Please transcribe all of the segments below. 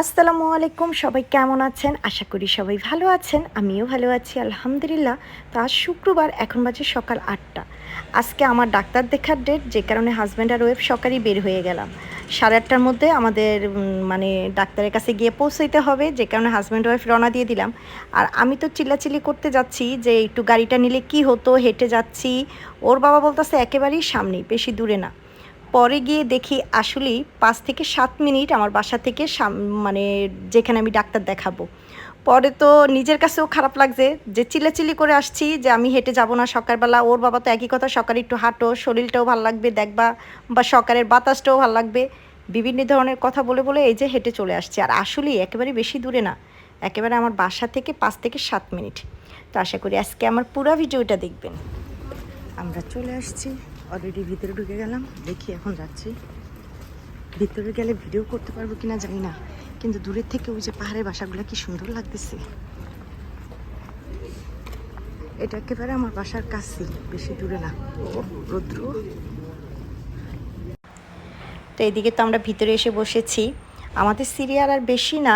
আসসালামু আলাইকুম, সবাই কেমন আছেন? আশা করি সবাই ভালো আছেন। আমিও ভালো আছি আলহামদুলিল্লাহ। তো আজ শুক্রবার, এখন বাজে সকাল ৮টা। আজকে আমার ডাক্তার দেখার ডেট, যে কারণে হাজব্যান্ড আর ওয়াইফ সকালেই বের হয়ে গেলাম। 8:30টার মধ্যে আমাদের মানে ডাক্তারের কাছে গিয়ে পৌঁছাইতে হবে, যে কারণে হাজব্যান্ড ওয়াইফ রওনা দিয়ে দিলাম। আর আমি তো চিল্লাচিল্লি করতে যাচ্ছি যে একটু গাড়িটা নিলে কি হতো, হেঁটে যাচ্ছি। ওর বাবা বলতেছে একেবারেই সামনেই, বেশি দূরে না। পরে গিয়ে দেখি আসলেই ৫ থেকে ৭ মিনিট আমার বাসা থেকে মানে যেখানে আমি ডাক্তার দেখাবো। পরে তো নিজের কাছেও খারাপ লাগছে যে চিল্লাচিল্লি করে আসছি যে আমি হেঁটে যাব না সকালবেলা। ওর বাবা তো একই কথা, সকালে একটু হাঁটো, শরীরটাও ভাল লাগবে দেখবা, বা সকালের বাতাসটাও ভাল লাগবে। বিভিন্ন ধরনের কথা বলে বলে এই যে হেঁটে চলে আসছি। আর আসলেই একেবারে বেশি দূরে না, একেবারে আমার বাসা থেকে ৫ থেকে ৭ মিনিট। তো আশা করি আজকে আমার পুরো ভিডিওটা দেখবেন। আমরা চলে আসছি, অলরেডি ভিতরে ঢুকে গেলাম। দেখি এখন যাচ্ছি, ভিতরে গেলে ভিডিও করতে পারবো কিনা জানি না, কিন্তু দূরের থেকে ওই যে পাহাড়ের বাসাগুলো কি সুন্দর লাগতেছে। এটা একেবারে আমার বাসার কাছে, বেশি দূরে না। ও রৌদ্র। তো এদিকে তো আমরা ভিতরে এসে বসেছি। আমাদের সিরিয়াল আর বেশি না।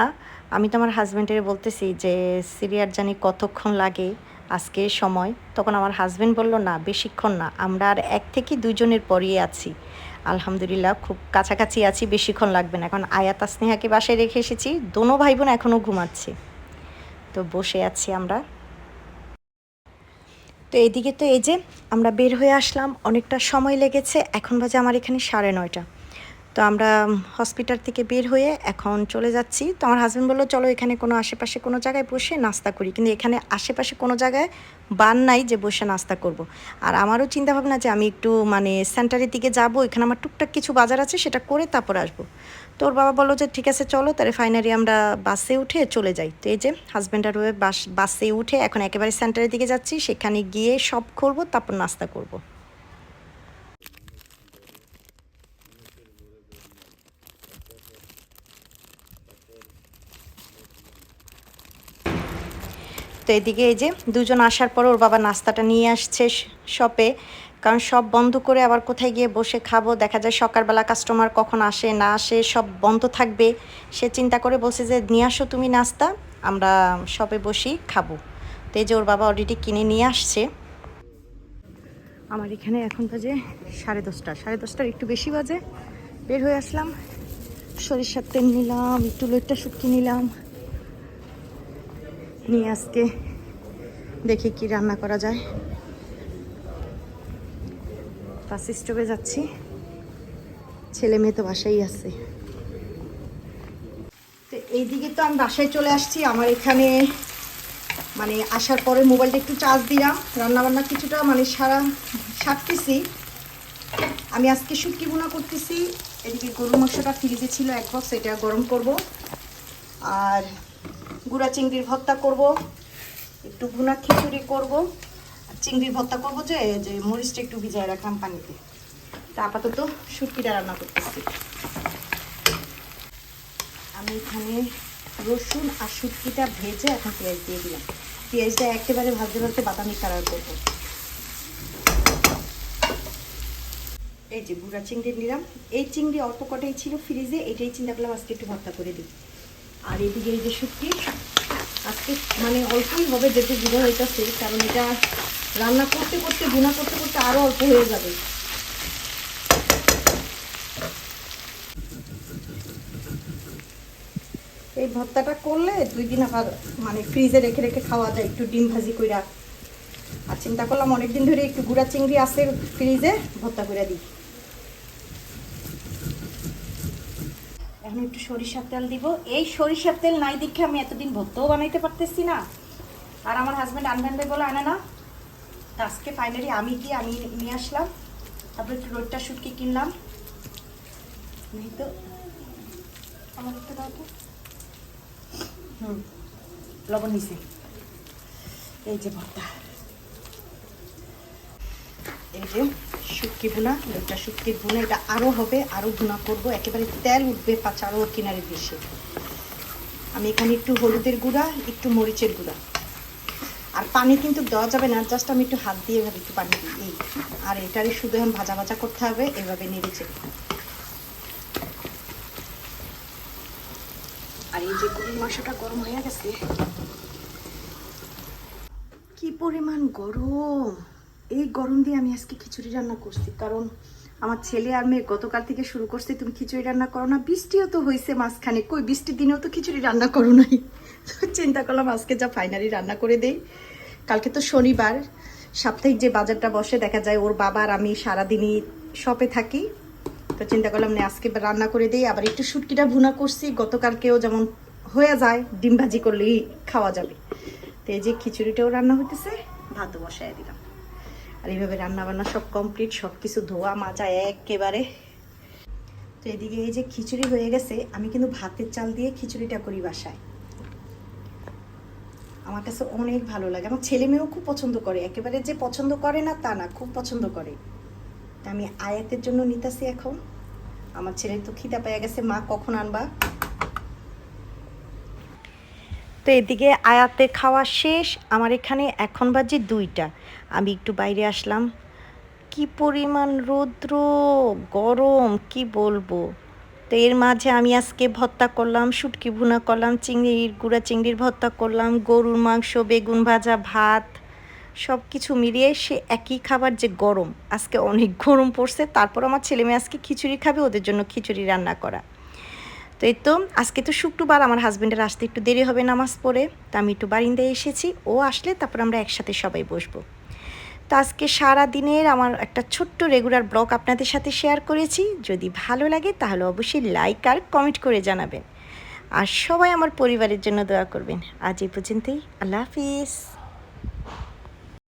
আমি তো আমার হাজব্যান্ডের বলতেছি যে সিরিয়াল জানি কতক্ষণ লাগে আজকে সময়। তখন আমার হাজব্যান্ড বলল না বেশিক্ষণ না, আমরা আর ১ থেকে ২ জনের পরই আছি। আলহামদুলিল্লাহ খুব কাছাকাছি আছি, বেশিক্ষণ লাগবে না। এখন আয়াত স্নেহাকে বাসায় রেখে এসেছি, দোনো ভাই বোন এখনও ঘুমাচ্ছে। তো বসে আছি আমরা। তো এদিকে তো এই যে আমরা বের হয়ে আসলাম, অনেকটা সময় লেগেছে। এখন বাজে আমার এখানে 9:30। তো আমরা হসপিটাল থেকে বের হয়ে এখন চলে যাচ্ছি। তো আমার হাজব্যান্ড বললো চলো এখানে কোনো আশেপাশে কোনো জায়গায় বসে নাস্তা করি, কিন্তু এখানে আশেপাশে কোনো জায়গায় বান নাই যে বসে নাস্তা করব। আর আমারও চিন্তা ভাবনা যে আমি একটু মানে সেন্টারের দিকে যাব, এখানে আমার টুকটাক কিছু বাজার আছে, সেটা করে তারপর আসবো। তো ওর বাবা বললো যে ঠিক আছে চলো, তাহলে ফাইনালি আমরা বাসে উঠে চলে যাই। তো এই যে হাজব্যান্ড আর ওয়ে বাসে উঠে এখন একেবারে সেন্টারের দিকে যাচ্ছি, সেখানে গিয়ে সব করবো, তারপর নাস্তা করব। তো এদিকে এই যে দুজন আসার পর ওর বাবা নাস্তাটা নিয়ে আসছে শপে, কারণ সব বন্ধ করে আবার কোথায় গিয়ে বসে খাবো, দেখা যায় সকালবেলা কাস্টমার কখন আসে না আসে, সব বন্ধ থাকবে। সে চিন্তা করে বলছে যে নিয়ে আসো তুমি নাস্তা, আমরা শপে বসেই খাবো। তো এই যে ওর বাবা অলরেডি কিনে নিয়ে আসছে। আমার এখানে এখন বাজে 10:30, 10:30 একটু বেশি বাজে। বের হয়ে আসলাম, সরিষার তেল নিলাম, একটু লইট্টা শুটকি নিলাম, নিয়ে আজকে দেখি কি রান্না করা যায়। বাস স্টপে যাচ্ছি, ছেলে মেয়ে তো বাসায় আছে। তো এইদিকে তো আমি বাসায় চলে আসছি। আমার এখানে মানে আসার পরে মোবাইলটা একটু চার্জ দিলাম, রান্নাবান্না কিছুটা মানে সারতেছি। আমি আজকে শুটকি ভুনা করতেছি। এদিকে গরুর মাংসটা ফ্রিজে ছিল 1 বক্স, এটা গরম করব। আর গুঁড়া চিংড়ির ভর্তা করব, একটু ভুনা খিচুড়ি করব, আর চিংড়ির ভর্তা করবো যে মরিচটা একটু ভিজায় রাখলাম পানিতে। তা আপাতত শুটকিটা রান্না করতেছি। আমি এখানে রসুন আর শুটকিটা ভেজে এখন পেঁয়াজ দিয়ে দিলাম। পেঁয়াজটা একেবারে ভাজতে ভাজতে বাদামি কালার করবো। এই যে গুঁড়া চিংড়ি নিলাম, এই চিংড়ি অল্প কটাই ছিল ফ্রিজে, এটাই চিন্তা করলাম আজকে একটু ভর্তা করে দিই। আর এদিকে এই যে শুটকি আজকে মানে অল্পই হবে, যেতে গুঁড়ো হইতেছে, কারণ এটা রান্না করতে করতে ভুনা করতে করতে আরও অল্প হয়ে যাবে। এই ভর্তাটা করলে 2 দিন আবার মানে ফ্রিজে রেখে রেখে খাওয়া যায়, একটু ডিম ভাজি কইরা। আর চিন্তা করলাম অনেকদিন ধরে একটু গুঁড়া চিংড়ি আছে ফ্রিজে, ভর্তা করে দিই। এখন একটু সরিষার তেল দিব। এই সরিষার তেল নাই দেখে আমি এতদিন ভর্তাও বানাইতে পারতেছি না, আর আমার হাজব্যান্ড আনবেন বলে আনে না। তো আজকে ফাইনালি আমি নিয়ে আসলাম। তারপরে একটু রোডটা শুটকি কিনলাম। নেই তো আমার একটু দাও তো। লবণ নিছে। এই যে ভর্তা, এই যে শুটকি ভুনা, লোকটা শুটকির ভুনা, এটা আরও হবে, আরও ভুনা করবো, একেবারে তেল উঠবে পাচারও কিনারে বেশি। আমি এখানে একটু হলুদের গুঁড়া, একটু মরিচের গুঁড়া, আর পানি কিন্তু দেওয়া যাবে না, জাস্ট আমি একটু হাত দিয়ে এভাবে একটু পানি দিই এই। আর এটারে শুধু এখন ভাজা ভাজা করতে হবে, এভাবে নেড়েছে। আর এই যে গরুর মাংসটা গরম হয়ে গেছে। কি পরিমাণ গরম! এই গরম দিয়ে আমি আজকে খিচুড়ি রান্না করছি, কারণ আমার ছেলে আর মেয়ে গতকাল থেকে শুরু করছে তুমি খিচুড়ি রান্না করো না। বৃষ্টিও তো হয়েছে মাঝখানে, কই বৃষ্টির দিনেও তো খিচুড়ি রান্না করো নাই। তো চিন্তা করলাম আজকে যা ফাইনালি রান্না করে দেই। কালকে তো শনিবার, সাপ্তাহিক যে বাজারটা বসে দেখা যায় ওর বাবা আর আমি সারাদিনই শপে থাকি। তো চিন্তা করলাম না আজকে রান্না করে দিই। আবার একটু শুটকিটা ভুনা করছি, গতকালকেও যেমন হয়ে যায়, ডিম ভাজি করলেই খাওয়া যাবে। তো এই যে খিচুড়িটাও রান্না হইতেছে, ভাতও বসায় দিলাম। আর এইভাবে রান্না বান্না সব কমপ্লিট, সব কিছু ধোয়া মাজা একেবারে। তো এদিকে এই যে খিচুড়ি হয়ে গেছে। আমি কিন্তু ভাতের চাল দিয়ে খিচুড়িটা করি বাসায়, আমার কাছে অনেক ভালো লাগে। আমার ছেলে মেয়েও খুব পছন্দ করে, একেবারে যে পছন্দ করে না তা না, খুব পছন্দ করে। আমি আয়াতের জন্য নিতেছি এখন। আমার ছেলের তো খিদা পেয়ে গেছে, মা কখন আনবা। তো এদিকে আয়াতের খাওয়া শেষ, আমার এখানে এখন বাজে 2টা। আমি একটু বাইরে আসলাম, কি পরিমাণ রৌদ্র, গরম কি বলবো। তো এর মাঝে আমি আজকে ভর্তা করলাম, শুটকি ভুনা করলাম, গুঁড়া চিংড়ির ভর্তা করলাম, গরুর মাংস, বেগুন ভাজা, ভাত, সব কিছু মিলিয়ে সে একই খাবার। যে গরম, আজকে অনেক গরম পড়ছে। তারপর আমার ছেলে মেয়ে আজকে খিচুড়ি খাবে, ওদের জন্য খিচুড়ি রান্না করা। তো এই তো আজকে তো শুক্রবার, আমার হাজব্যান্ডের আসতে একটু দেরি হবে নামাজ পড়ে। তো আমি একটু বারিন্দায় এসেছি, ও আসলে তারপর আমরা একসাথে সবাই বসবো। তো আজকে সারা দিনের আমার একটা ছোট্ট রেগুলার ব্লগ আপনাদের সাথে শেয়ার করেছি। যদি ভালো লাগে তাহলে অবশ্যই লাইক আর কমেন্ট করে জানাবেন। আর সবাই আমার পরিবারের জন্য দোয়া করবেন। আজ এই পর্যন্তই, আল্লাহ হাফিজ।